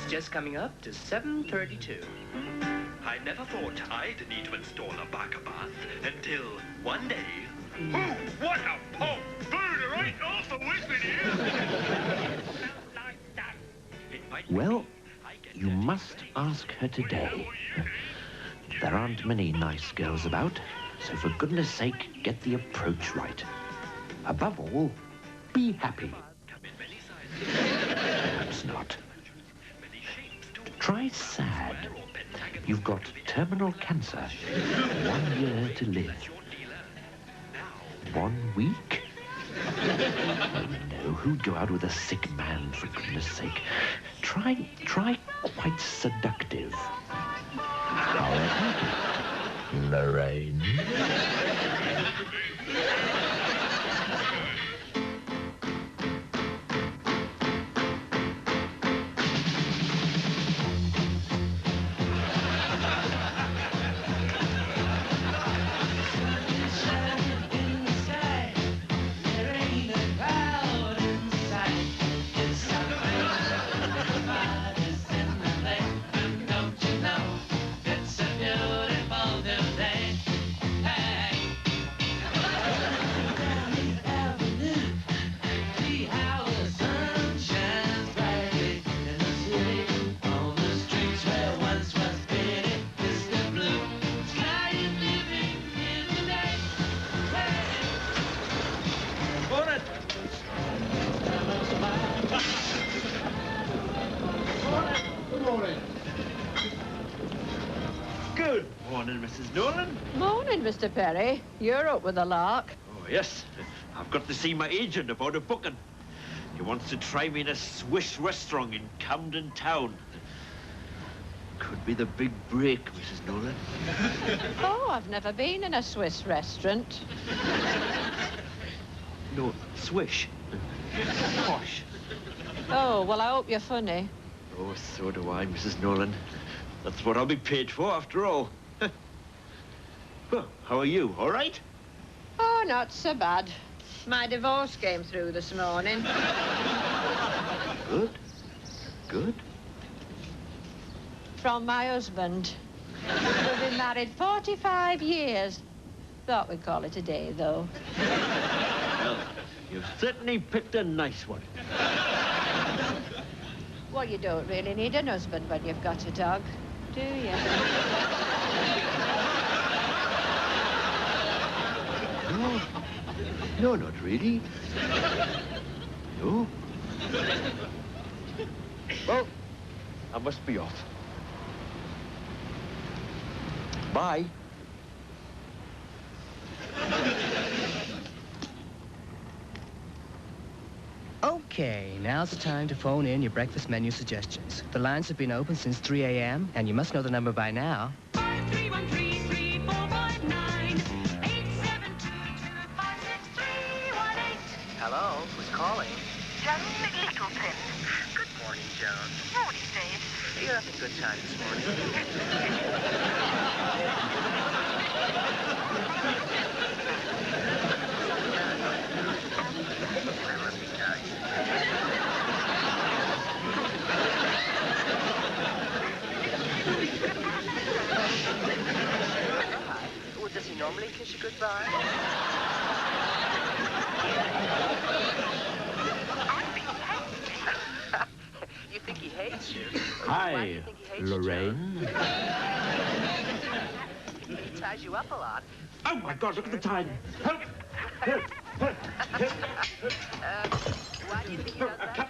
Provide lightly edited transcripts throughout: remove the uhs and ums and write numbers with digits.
is just coming up to 7:32. I never thought I'd need to install a bath until one day... Oh, what a pump! Burn right off the whistling here! Well, you must ask her today. There aren't many nice girls about, so for goodness sake, get the approach right. Above all, be happy. Perhaps not. Try sad. You've got terminal cancer. 1 year to live. 1 week? Oh no, who'd go out with a sick man, for goodness sake? Try quite seductive. However, Lorraine. Good morning, Mrs. Nolan. Morning, Mr. Perry. You're up with a lark. Oh, yes. I've got to see my agent about a booking. He wants to try me in a Swiss restaurant in Camden Town. Could be the big break, Mrs. Nolan. Oh, I've never been in a Swiss restaurant. No, Swish. Posh. Oh, well, I hope you're funny. Oh, so do I, Mrs. Nolan. That's what I'll be paid for, after all. Well, how are you? All right? Oh, not so bad. My divorce came through this morning. Good. Good. From my husband. We've been married 45 years. Thought we'd call it a day, though. Well, you've certainly picked a nice one. Well, you don't really need an husband when you've got a dog, do you? No, not really. No. Well, I must be off. Bye. Okay, now's the time to phone in your breakfast menu suggestions. The lines have been open since 3 a.m., and you must know the number by now. 53133456318. Hello, who's calling? Joan Littleton. Good morning, Joan. Morning, Dave. You're having a good time this morning. Well, does he normally kiss you goodbye? You think he hates you? Why do Hi, you think he hates Lorraine. You, Joan? He ties you up a lot. Oh, my God, look at the time. Help! Help! Help! Why do you think he does that, Joan?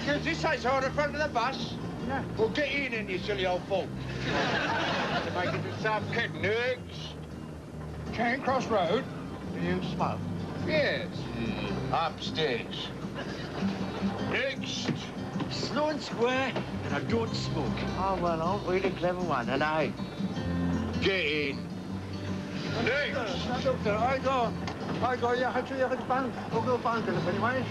Is this I saw the front of the bus? Yeah. Well, get in then, you silly old fool. To make it to South Kent, eggs. Charing Cross Road. You smoke? Yes. Upstairs. Next. Slow and square, and I don't smoke. Oh, well, I'm really clever one, and I... Get in. Next. Doctor, I go, you have to the bank. I'll go bank anyway.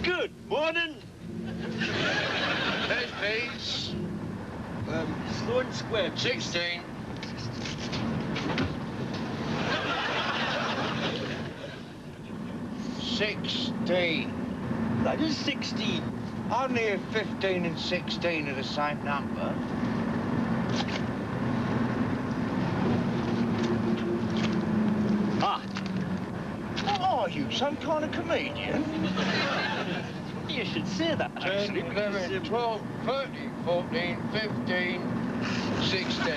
Good morning. Next, please. Slow and square. 16. 16. That is 16. Only if 15 and 16 are the same number. Ah. What are you, some kind of comedian? You should say that, 10, actually. 11, 12, 13, 14, 15, 16.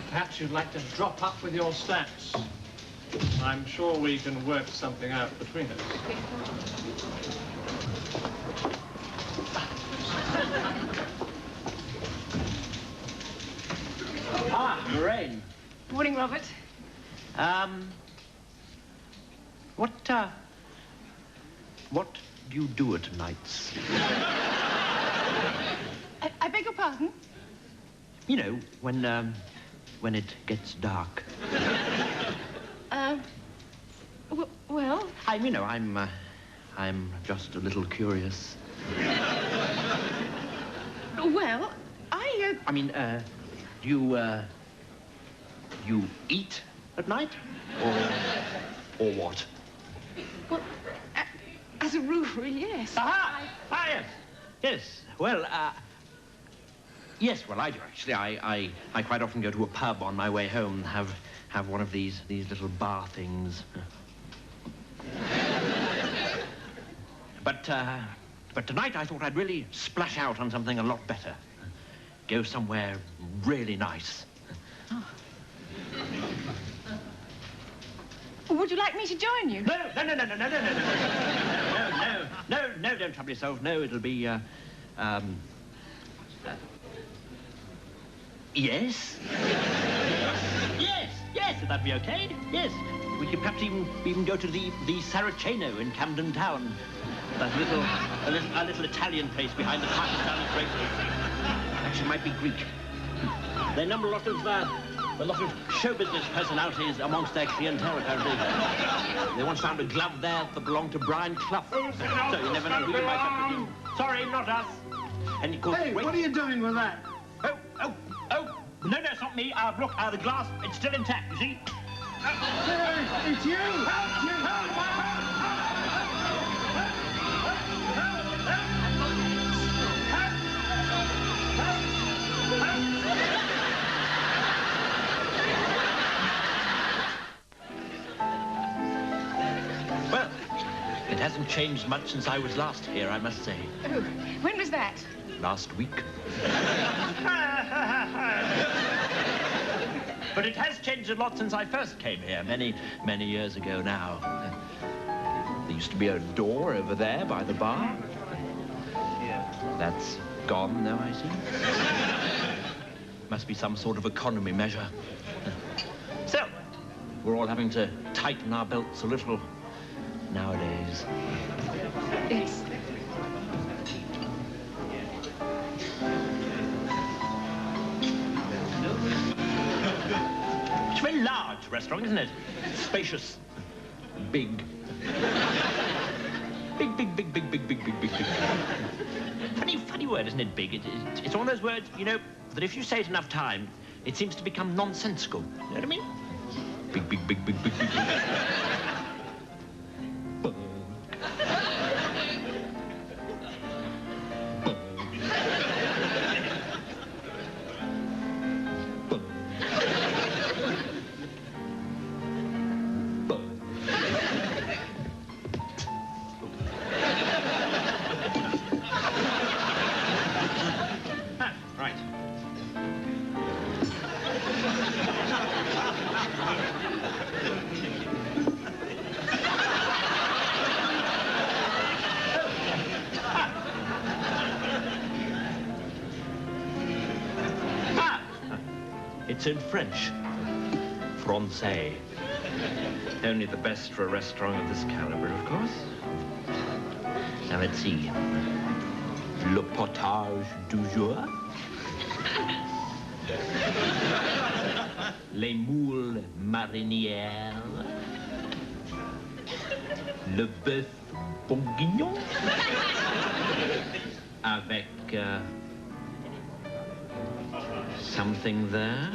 Perhaps you'd like to drop up with your stats. I'm sure we can work something out between us. Ah, Lorraine. Morning, Robert. What do you do at nights? I beg your pardon? You know, when it gets dark. Well... I'm just a little curious. Well, I mean, you eat at night? Or what? Well, as a rule, yes. Aha! Yes. Yes. Well, yes, well, I do, actually. I quite often go to a pub on my way home and have one of these little bar things. But tonight I thought I'd really splash out on something a lot better. Go somewhere really nice. Oh. Would you like me to join you? No, don't trouble yourself. No, it'll be, yes? Yes, would that be okay? Yes. We could perhaps even go to the Saraceno in Camden Town. That a little Italian place behind the Pakistan Equator. Actually, it might be Greek. They number a lot of show business personalities amongst their clientele, apparently. They once found a glove there that belonged to Brian Clough. So you never know who you might have to do. Sorry, not us. And of course, hey, what are you doing with that? Oh. No, it's not me. Look, the glass, it's still intact, you see? It's you! Well, it hasn't changed much since I was last here, I must say. Oh, when was that? Last week. But it has changed a lot since I first came here, many years ago now. There used to be a door over there by the bar. That's gone now, I see. Must be some sort of economy measure. So, we're all having to tighten our belts a little nowadays. Yes. It's a very large restaurant, isn't it? Spacious. Big. Big big. Funny word, isn't it, big? It's one of those words, you know, that if you say it enough time, it seems to become nonsensical. You know what I mean? Big. It's in French. Francais. Only the best for a restaurant of this caliber, of course. Now, let's see. Le potage du jour. Les moules marinières. Le bœuf bourguignon. Avec... something there.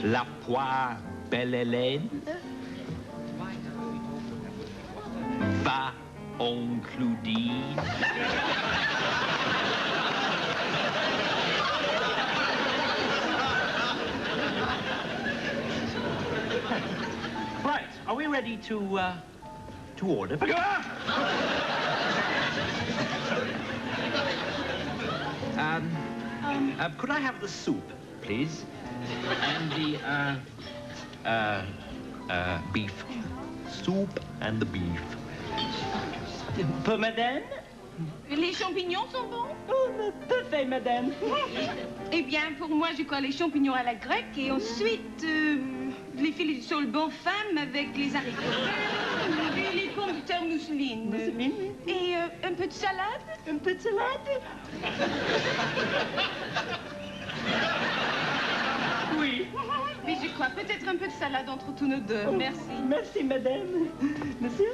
La poire belle Hélène. Va includie. Right, are we ready to order? Could I have the soup, please? And the, beef. Soup and the beef. Pour madame? Les champignons sont bons? Oh, parfait, madame. Eh bien, pour moi, je crois les champignons à la grecque et ensuite les filets du saule bon femme avec les haricots verts et les pommes de terre mousseline. Et un peu de salade? Un peu de salade? Oui. Mais je crois peut-être un peu de salade entre tous nos deux. Oh, merci. Merci, madame. Monsieur?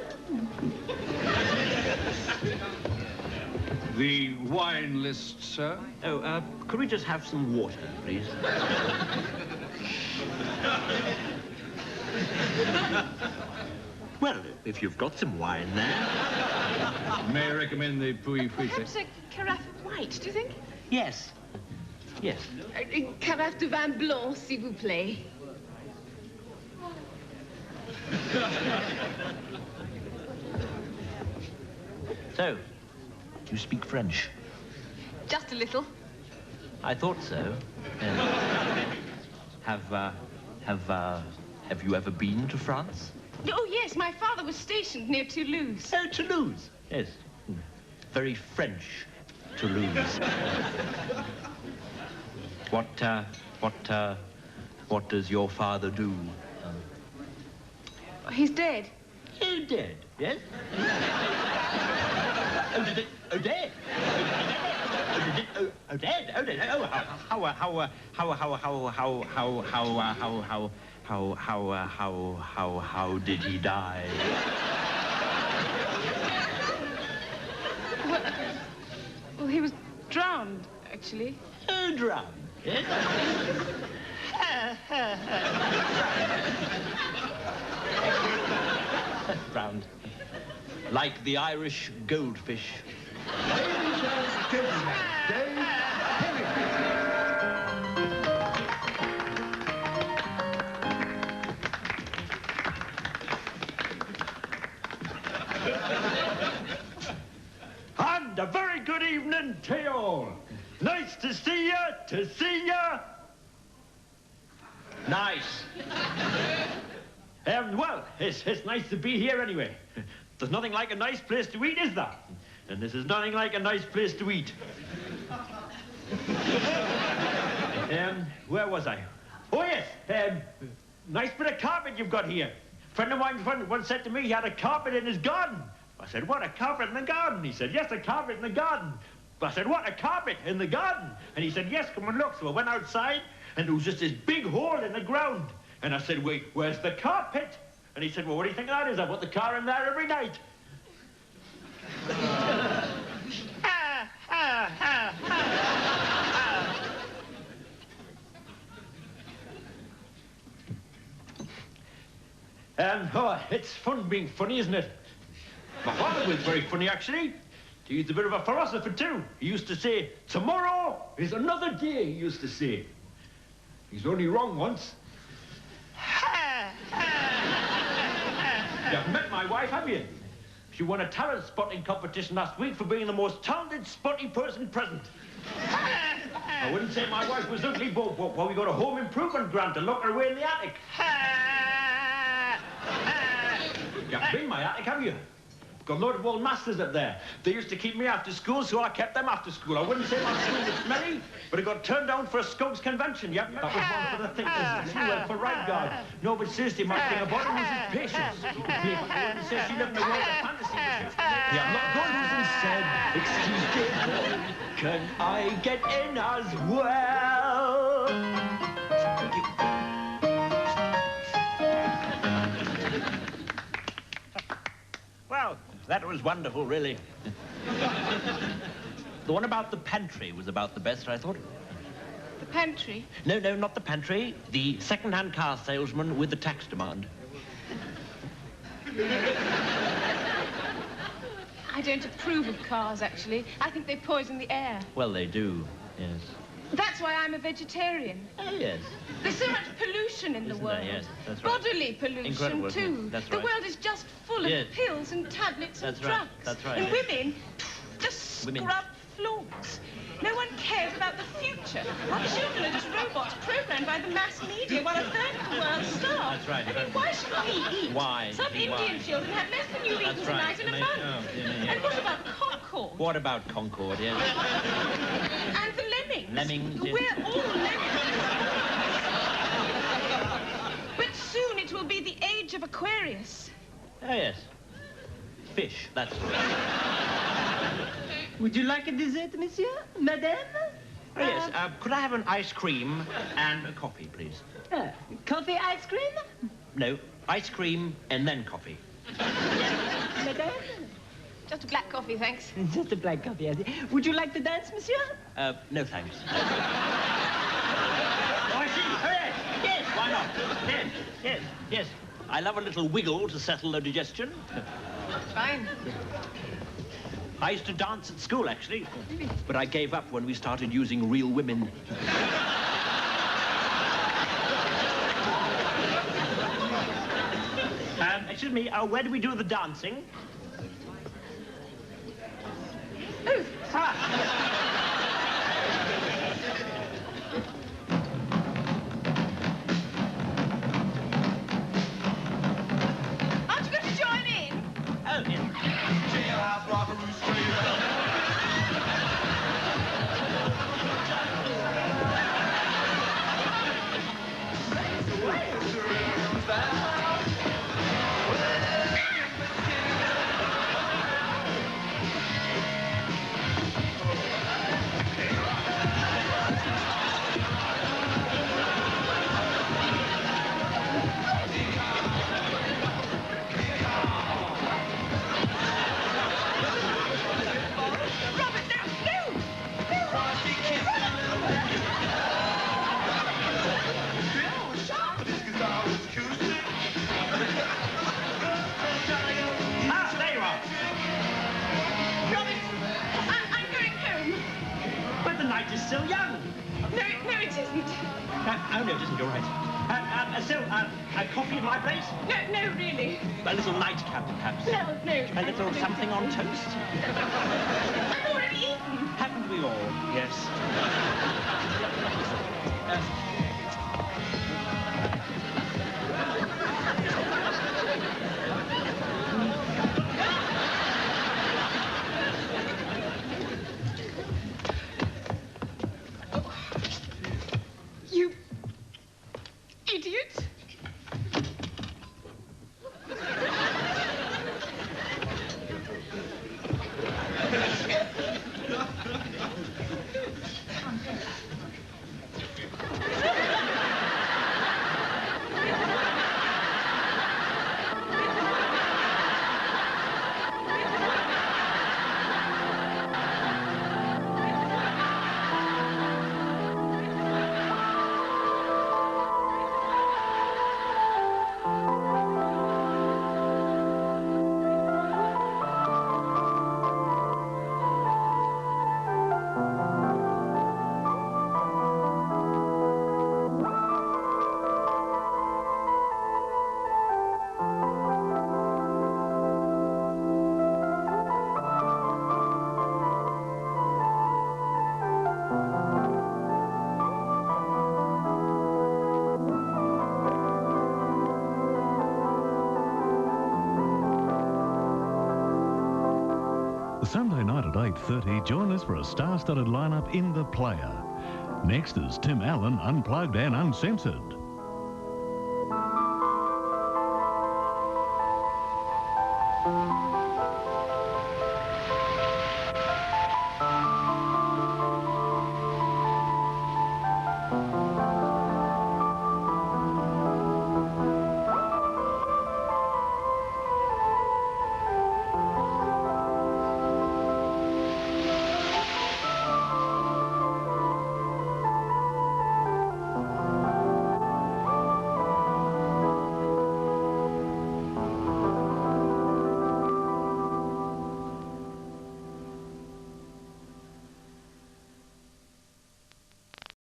The wine list, sir. Oh, could we just have some water, please? Well, if you've got some wine there. May I recommend the Puy Puy? Perhaps a carafe of white, do you think? Yes. Yes. Une carafe de vin blanc, s'il vous plaît. So, you speak French? Just a little. I thought so. Have you ever been to France? Oh, yes, my father was stationed near Toulouse. Oh, Toulouse. Yes. Very French, Toulouse. What does your father do? He's dead. Oh, dead, yes? Oh, dead. Oh, dead. Oh, dead. Oh, how did he die? Well, he was drowned, actually. Oh, drowned, yes? Drowned. Like the Irish goldfish. Ladies and gentlemen, Dave And a very good evening to you all. Nice to see ya, Nice. Well, it's nice to be here anyway. There's nothing like a nice place to eat, is there? And this is nothing like a nice place to eat. Where was I? Oh, yes. Nice bit of carpet you've got here. A friend of mine once said to me he had a carpet in his garden. I said, what, a carpet in the garden? He said, yes, a carpet in the garden. I said, what, a carpet in the garden? And he said, yes, come and look. So I went outside, and there was just this big hole in the ground. And I said, wait, where's the carpet? And he said, well, what do you think that is? I put the car in there every night. Oh, it's fun being funny, isn't it? My father was very funny, actually. He was a bit of a philosopher, too. He used to say, tomorrow is another day, he used to say. He's only wrong once. You've met my wife, have you? She won a talent spotting competition last week for being the most talented spotty person present. I wouldn't say my wife was ugly, but we got a home improvement grant to lock her away in the attic. You haven't been in my attic, have you? Got a load of old masters up there. They used to keep me after school, so I kept them after school. I wouldn't say my school was smelly, but it got turned down for a Scouts convention. Yep, that was one of the things. She went for right guard. No, but seriously, my thing about him was his patience. People wouldn't say she lived in a world of fantasy. Yeah, I'm not going to and said, excuse me, can I get in as well? Thank you. Well, that was wonderful, really. The one about the pantry was about the best, I thought. The pantry? No, not the pantry. The second-hand car salesman with the tax demand. I don't approve of cars, actually. I think they poison the air. Well, they do, yes. That's why I'm a vegetarian. Oh, yes. There's so much pollution in the world. Yes, that's right. Bodily pollution, Incredible, too. That's the right. world is just full of pills and tablets and drugs. That's right. And women just scrub floors. No one cares about the future. Our children are just robots programmed by the mass media while a third of the world starves. That's right. I mean, why should we eat? Why? Some Indian children have less than you've eaten tonight in a month. And what about Concord? What about Concord, yes? And the lemmings. Lemmings, yes. We're all lemmings. But soon it will be the age of Aquarius. Oh, yes. Fish, that's Would you like a dessert, monsieur? Madame? Oh, yes. Could I have an ice cream and a coffee, please? Coffee ice cream? No, ice cream and then coffee. Madame? Just a black coffee, thanks. Just a black coffee. Would you like to dance, monsieur? No, thanks. Oh, I see. Oh, yes. Yes, why not? Yes. I love a little wiggle to settle the digestion. Fine. I used to dance at school, actually, but I gave up when we started using real women. Excuse me, where do we do the dancing? Aren't you going to join in? Oh, yes. Still young. No, it isn't. Oh, no, it isn't. You're right. So, a coffee in my place? No, really. A little nightcap, perhaps? No. A little something on toast? I've already eaten. Haven't we all? Yes. You idiot! Sunday night at 8:30, join us for a star-studded lineup in The Player. Next is Tim Allen, Unplugged and Uncensored.